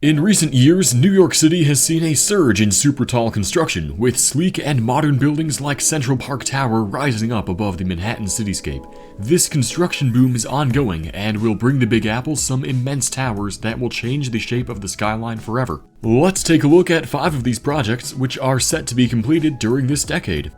In recent years, New York City has seen a surge in super tall construction, with sleek and modern buildings like Central Park Tower rising up above the Manhattan cityscape. This construction boom is ongoing and will bring the Big Apple some immense towers that will change the shape of the skyline forever. Let's take a look at 5 of these projects, which are set to be completed during this decade.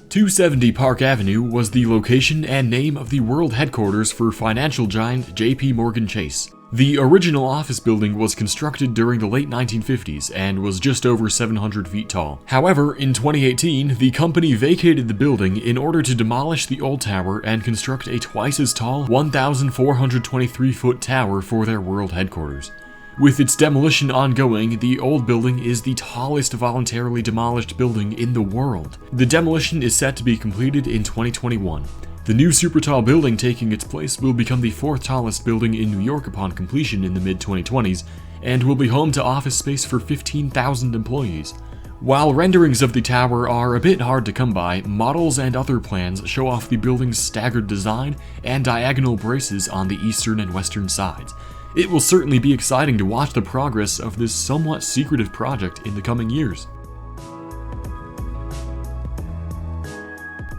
"270 Park Avenue was the location and name of the world headquarters for financial giant J.P. Morgan Chase. The original office building was constructed during the late 1950s and was just over 700 feet tall. However, in 2018, the company vacated the building in order to demolish the old tower and construct a twice as tall 1,423-foot tower for their world headquarters. With its demolition ongoing, the old building is the tallest voluntarily demolished building in the world. The demolition is set to be completed in 2021. The new super tall building taking its place will become the 4th tallest building in New York upon completion in the mid-2020s, and will be home to office space for 15,000 employees. While renderings of the tower are a bit hard to come by, models and other plans show off the building's staggered design and diagonal braces on the eastern and western sides. It will certainly be exciting to watch the progress of this somewhat secretive project in the coming years.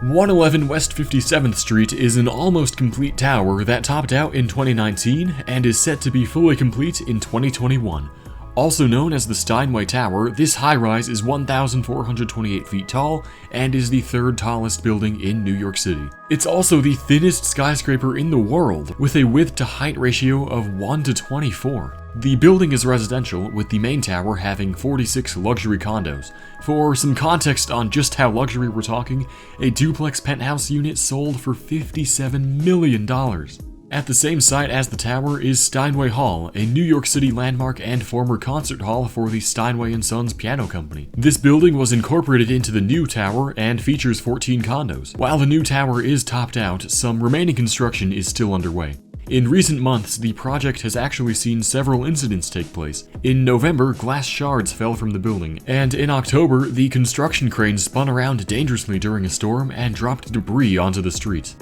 111 West 57th Street is an almost complete tower that topped out in 2019 and is set to be fully complete in 2021. Also known as the Steinway Tower, this high-rise is 1,428 feet tall and is the 3rd tallest building in New York City. It's also the thinnest skyscraper in the world, with a width-to-height ratio of 1:24. The building is residential, with the main tower having 46 luxury condos. For some context on just how luxury we're talking, a duplex penthouse unit sold for $57 million. At the same site as the tower is Steinway Hall, a New York City landmark and former concert hall for the Steinway & Sons Piano Company. This building was incorporated into the new tower and features 14 condos. While the new tower is topped out, some remaining construction is still underway. In recent months, the project has actually seen several incidents take place. In November, glass shards fell from the building, and in October, the construction crane spun around dangerously during a storm and dropped debris onto the street.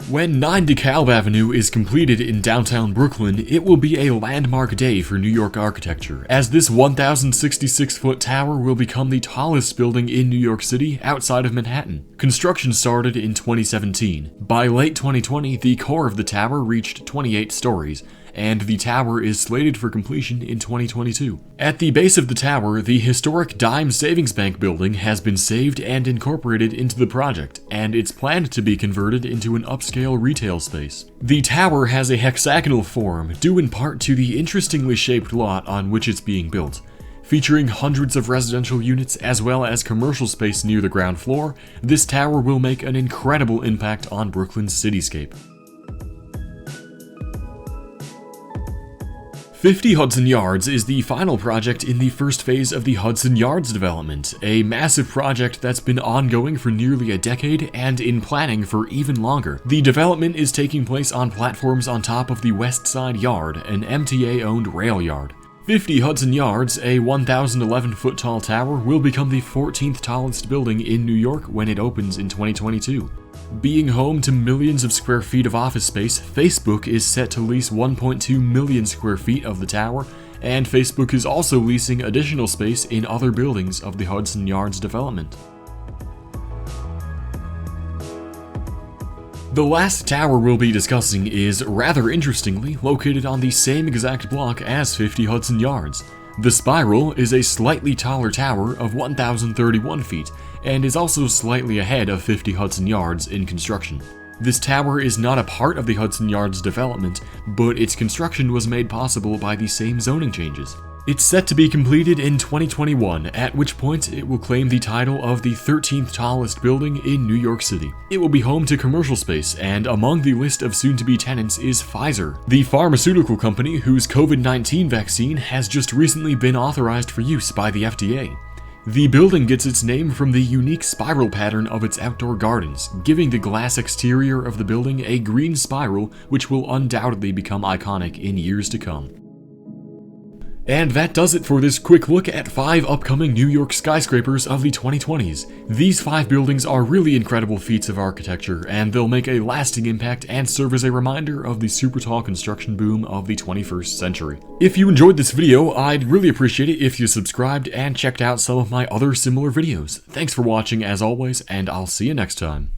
When 9 DeKalb Avenue is completed in downtown Brooklyn, it will be a landmark day for New York architecture, as this 1,066-foot tower will become the tallest building in New York City outside of Manhattan. Construction started in 2017. By late 2020, the core of the tower reached 28 stories, and the tower is slated for completion in 2022. At the base of the tower, the historic Dime Savings Bank building has been saved and incorporated into the project, and it's planned to be converted into an upscale retail space. The tower has a hexagonal form, due in part to the interestingly shaped lot on which it's being built. Featuring hundreds of residential units as well as commercial space near the ground floor, this tower will make an incredible impact on Brooklyn's cityscape. 50 Hudson Yards is the final project in the first phase of the Hudson Yards development, a massive project that's been ongoing for nearly a decade and in planning for even longer. The development is taking place on platforms on top of the West Side Yard, an MTA-owned rail yard. 50 Hudson Yards, a 1,011-foot tall tower, will become the 14th tallest building in New York when it opens in 2022. Being home to millions of square feet of office space, Facebook is set to lease 1.2 million square feet of the tower, and Facebook is also leasing additional space in other buildings of the Hudson Yards development. The last tower we'll be discussing is, rather interestingly, located on the same exact block as 50 Hudson Yards. The Spiral is a slightly taller tower of 1,031 feet, and is also slightly ahead of 50 Hudson Yards in construction. This tower is not a part of the Hudson Yards development, but its construction was made possible by the same zoning changes. It's set to be completed in 2021, at which point it will claim the title of the 13th tallest building in New York City. It will be home to commercial space, and among the list of soon-to-be tenants is Pfizer, the pharmaceutical company whose COVID-19 vaccine has just recently been authorized for use by the FDA. The building gets its name from the unique spiral pattern of its outdoor gardens, giving the glass exterior of the building a green spiral which will undoubtedly become iconic in years to come. And that does it for this quick look at 5 upcoming New York skyscrapers of the 2020s. These 5 buildings are really incredible feats of architecture, and they'll make a lasting impact and serve as a reminder of the super tall construction boom of the 21st century. If you enjoyed this video, I'd really appreciate it if you subscribed and checked out some of my other similar videos. Thanks for watching as always, and I'll see you next time.